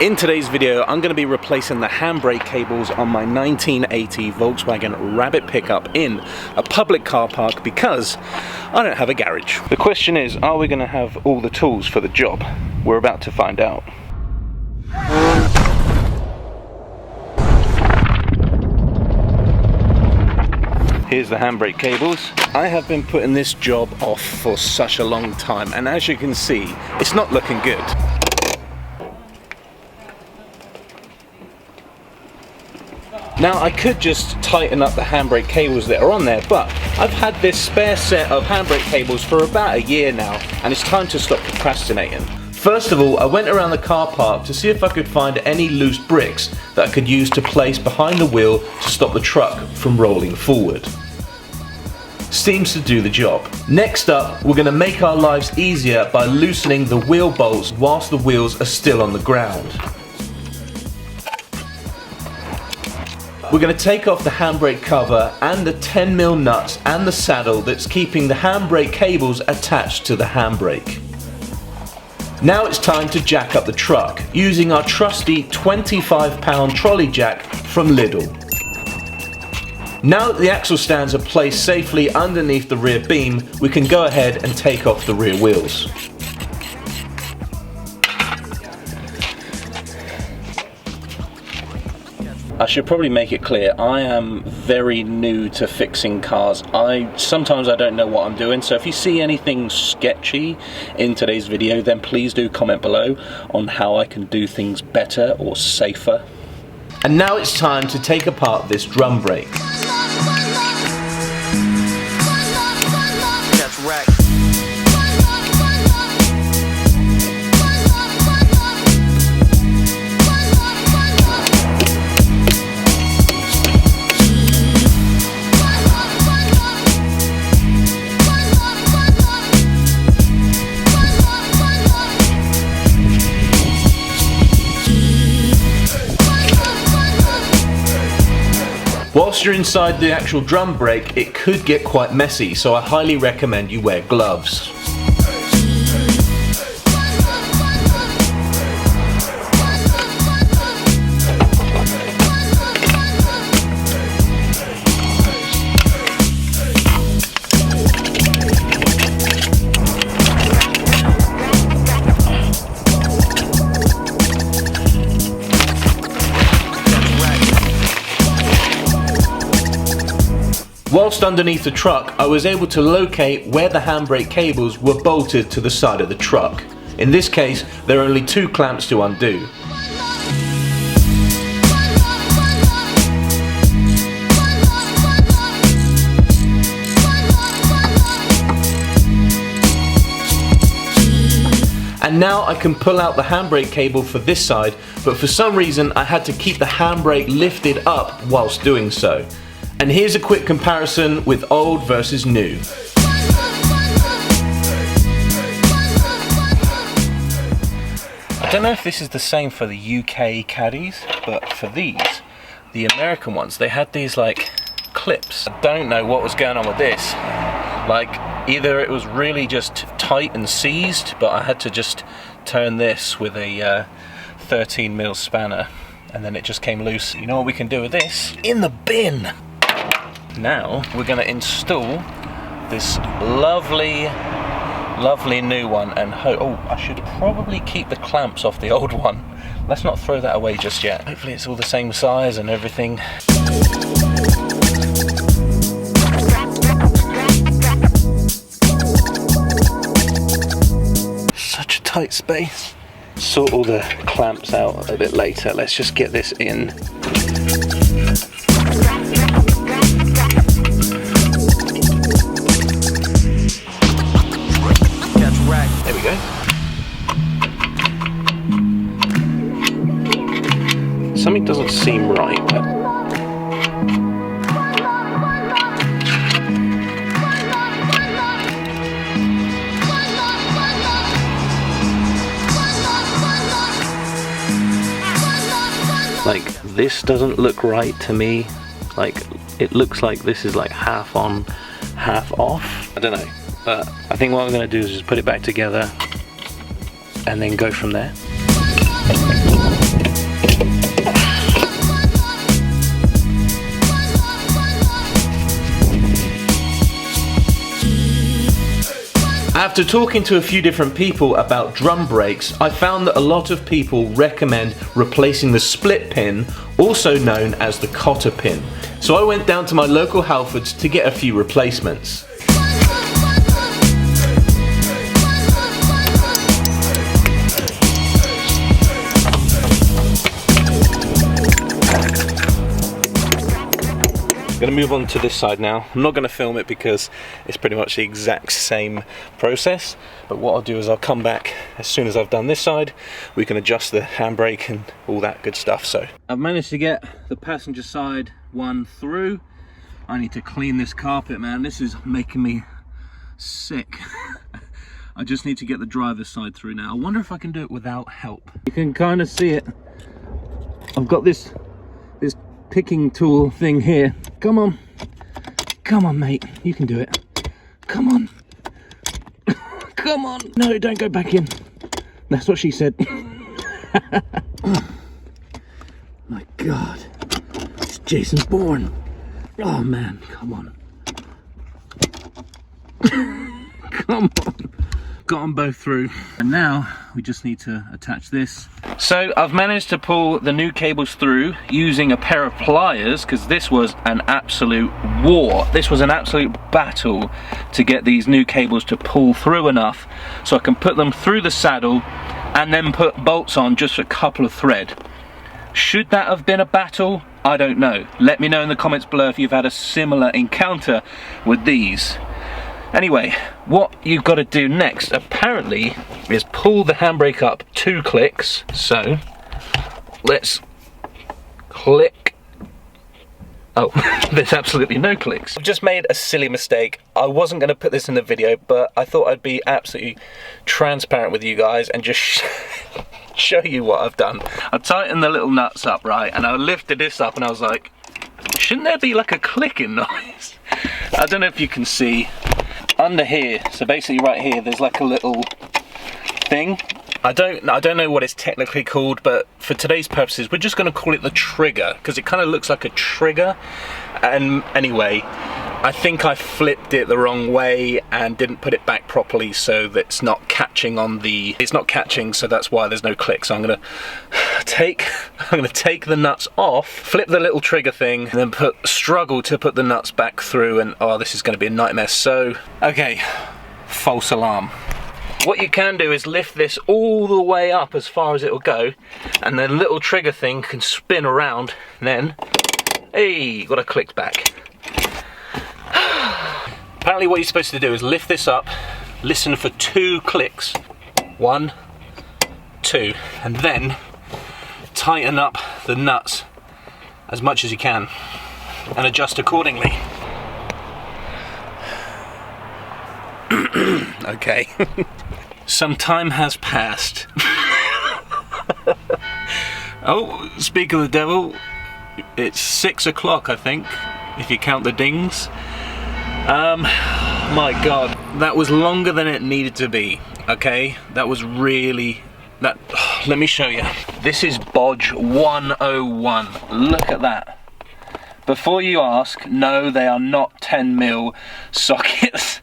In today's video, I'm going to be replacing the handbrake cables on my 1980 Volkswagen Rabbit pickup in a public car park because I don't have a garage. The question is, are we going to have all the tools for the job? We're about to find out. Here's the handbrake cables. I have been putting this job off for such a long time, and as you can see, it's not looking good. Now I could just tighten up the handbrake cables that are on there, but I've had this spare set of handbrake cables for about a year now, and it's time to stop procrastinating. First of all, I went around the car park to see if I could find any loose bricks that I could use to place behind the wheel to stop the truck from rolling forward. Seems to do the job. Next up, we're going to make our lives easier by loosening the wheel bolts whilst the wheels are still on the ground. We're going to take off the handbrake cover and the 10mm nuts and the saddle that's keeping the handbrake cables attached to the handbrake. Now it's time to jack up the truck using our trusty 25-pound trolley jack from Lidl. Now that the axle stands are placed safely underneath the rear beam, we can go ahead and take off the rear wheels. I should probably make it clear, I am very new to fixing cars. Sometimes I don't know what I'm doing, so if you see anything sketchy in today's video, then please do comment below on how I can do things better or safer. And now it's time to take apart this drum brake. That's right. Whilst you're inside the actual drum brake, it could get quite messy, so I highly recommend you wear gloves. Whilst underneath the truck, I was able to locate where the handbrake cables were bolted to the side of the truck. In this case, there are only 2 clamps to undo. And now I can pull out the handbrake cable for this side, but for some reason I had to keep the handbrake lifted up whilst doing so. And here's a quick comparison with old versus new. I don't know if this is the same for the UK caddies, but for these, the American ones, they had these like clips. I don't know what was going on with this. Like, either it was really just tight and seized, but I had to just turn this with a 13mm spanner, and then it just came loose. You know what we can do with this? In the bin! Now we're going to install this lovely new one, and I should probably keep the clamps off the old one. Let's not throw that away just yet. Hopefully it's all the same size and everything. Such a tight space. Sort all the clamps out a bit later. Let's just get this in. There we go. Something doesn't seem right, but like, this doesn't look right to me. Like, it looks like this is like half on, half off. I don't know. But I think what I'm going to do is just put it back together and then go from there. After talking to a few different people about drum brakes, I found that a lot of people recommend replacing the split pin, also known as the cotter pin. So I went down to my local Halfords to get a few replacements. I'm going to move on to this side now. I'm not going to film it because it's pretty much the exact same process, but what I'll do is I'll come back as soon as I've done this side. We can adjust the handbrake and all that good stuff. So I've managed to get the passenger side one through. I need to clean this carpet, man. This is making me sick. I just need to get the driver's side through now. I wonder if I can do it without help. You can kind of see it. I've got this picking tool thing here. Come on, mate, you can do it. Come on. Come on. No, don't go back in. That's what she said. My God, it's Jason Bourne. Oh man, come on. Come on. Got them both through, and now we just need to attach this. So I've managed to pull the new cables through using a pair of pliers, because this was an absolute war. This was an absolute battle to get these new cables to pull through enough so I can put them through the saddle and then put bolts on just a couple of thread. Should that have been a battle? I don't know. Let me know in the comments below if you've had a similar encounter with these. Anyway, what you've got to do next, apparently, is pull the handbrake up 2 clicks. So, let's click. Oh, there's absolutely no clicks. I've just made a silly mistake. I wasn't going to put this in the video, but I thought I'd be absolutely transparent with you guys and just show you what I've done. I tightened the little nuts up, right, and I lifted this up and I was like, shouldn't there be like a clicking noise? I don't know if you can see. Under here, so basically right here, there's like a little thing. I don't know what it's technically called, but for today's purposes, we're just going to call it the trigger, because it kind of looks like a trigger. And anyway, I think I flipped it the wrong way and didn't put it back properly, so that it's not catching on the. It's not catching, so that's why there's no click. So I'm gonna take the nuts off, flip the little trigger thing, and then struggle to put the nuts back through. And oh, this is going to be a nightmare. So okay, false alarm. What you can do is lift this all the way up as far as it will go, and the little trigger thing can spin around. And then, hey, got a click back. Apparently what you're supposed to do is lift this up, listen for 2 clicks, 1, 2, and then tighten up the nuts as much as you can and adjust accordingly. Okay. Some time has passed. Oh, speak of the devil, it's 6 o'clock, I think, if you count the dings. My God, that was longer than it needed to be, okay? That was really, let me show you. This is BODGE 101, look at that. Before you ask, no, they are not 10mm sockets.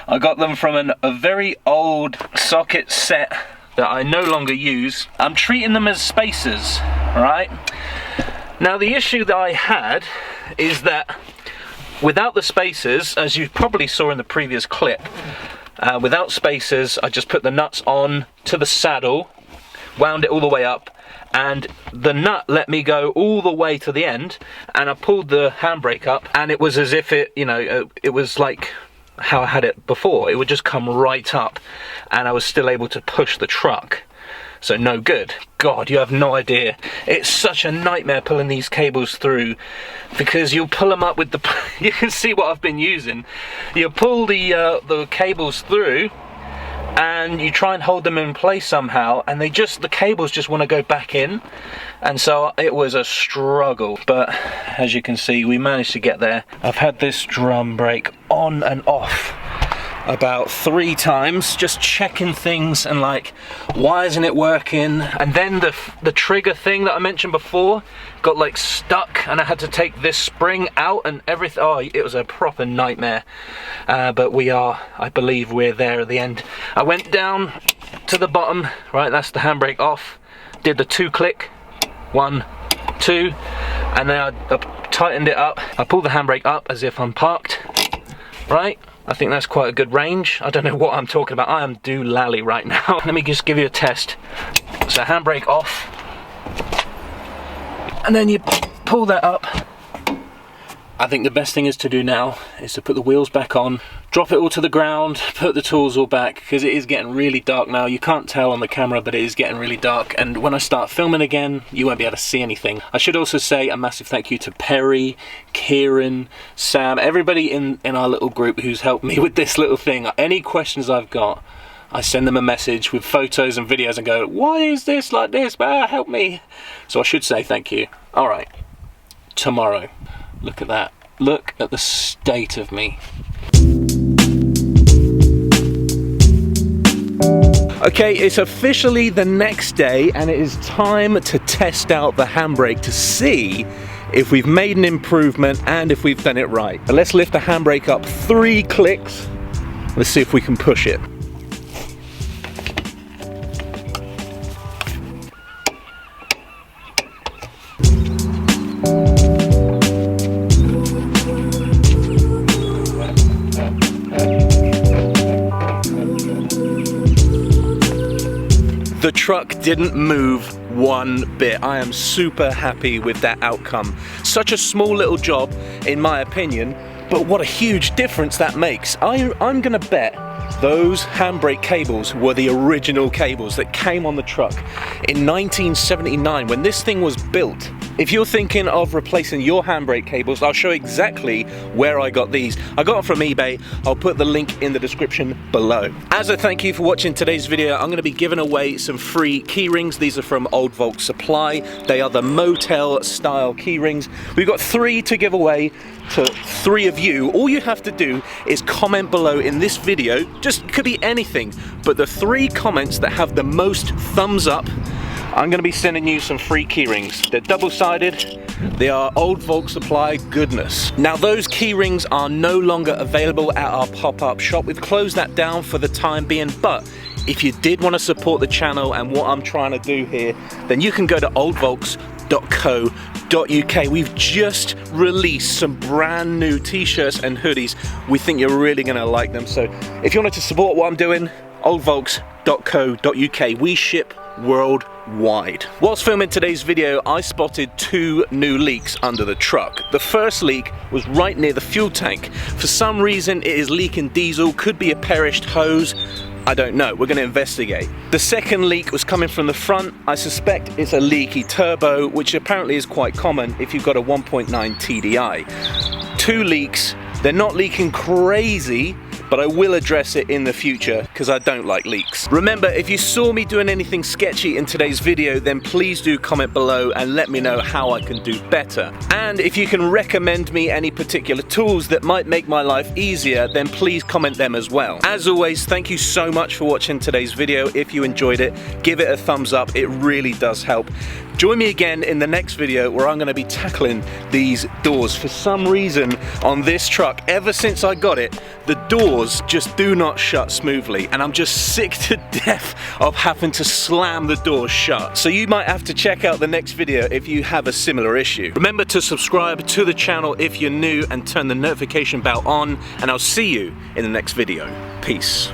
I got them from a very old socket set that I no longer use. I'm treating them as spacers, right? Now the issue that I had is that without the spacers, as you probably saw in the previous clip, without spacers, I just put the nuts on to the saddle, wound it all the way up, and the nut let me go all the way to the end, and I pulled the handbrake up, and it was as if it, you know, it was like how I had it before. It would just come right up, and I was still able to push the truck. So no good. God, you have no idea. It's such a nightmare pulling these cables through, because you'll pull them up with the, you can see what I've been using. You pull the cables through, and you try and hold them in place somehow, and the cables just want to go back in, and so it was a struggle. But as you can see, we managed to get there. I've had this drum brake on and off about 3 times, just checking things and like, why isn't it working? And then the trigger thing that I mentioned before got like stuck, and I had to take this spring out and everything. Oh, it was a proper nightmare. But I believe we're there at the end. I went down to the bottom, right, that's the handbrake off, did the 2-click, 1, 2, and then I tightened it up. I pulled the handbrake up as if I'm parked, right? I think that's quite a good range. I don't know what I'm talking about. I am doolally right now. Let me just give you a test. So handbrake off, and then you pull that up. I think the best thing is to do now is to put the wheels back on, drop it all to the ground, put the tools all back, because it is getting really dark now. You can't tell on the camera, but it is getting really dark, and when I start filming again, you won't be able to see anything. I should also say a massive thank you to Perry, Kieran, Sam, everybody in our little group who's helped me with this little thing. Any questions I've got, I send them a message with photos and videos and go, why is this like this? Help me. So I should say thank you. All right, tomorrow. Look at that. Look at the state of me. Okay, it's officially the next day and it is time to test out the handbrake to see if we've made an improvement and if we've done it right. But let's lift the handbrake up 3 clicks. Let's see if we can push it. The truck didn't move one bit. I am super happy with that outcome. Such a small little job, in my opinion, but what a huge difference that makes. I'm gonna bet those handbrake cables were the original cables that came on the truck in 1979 when this thing was built. If you're thinking of replacing your handbrake cables, I'll show exactly where I got these. I got them from eBay. I'll put the link in the description below. As a thank you for watching today's video, I'm going to be giving away some free key rings. These are from Old Volks Supply. They are the motel style key rings. We've got 3 to give away to 3 of you. All you have to do is comment below in this video, just could be anything, but the 3 comments that have the most thumbs up, I'm going to be sending you some free key rings. They're double-sided. They are Old Volks Supply goodness. Now those key rings are no longer available at our pop-up shop. We've closed that down for the time being, but if you did want to support the channel and what I'm trying to do here, then you can go to oldvolks.co.uk. We've just released some brand new t-shirts and hoodies. We think you're really going to like them. So if you wanted to support what I'm doing, oldvolks.co.uk. We ship worldwide. Whilst filming today's video, I spotted 2 new leaks under the truck. The first leak was right near the fuel tank. For some reason it is leaking diesel, could be a perished hose. I don't know, we're going to investigate. The second leak was coming from the front. I suspect it's a leaky turbo, which apparently is quite common if you've got a 1.9 TDI. 2 leaks, they're not leaking crazy, but I will address it in the future because I don't like leaks. Remember, if you saw me doing anything sketchy in today's video, then please do comment below and let me know how I can do better. And if you can recommend me any particular tools that might make my life easier, then please comment them as well. As always, thank you so much for watching today's video. If you enjoyed it, give it a thumbs up. It really does help. Join me again in the next video where I'm going to be tackling these doors. For some reason on this truck, ever since I got it, the doors just do not shut smoothly, and I'm just sick to death of having to slam the doors shut. So you might have to check out the next video if you have a similar issue. Remember to subscribe to the channel if you're new and turn the notification bell on, and I'll see you in the next video. Peace.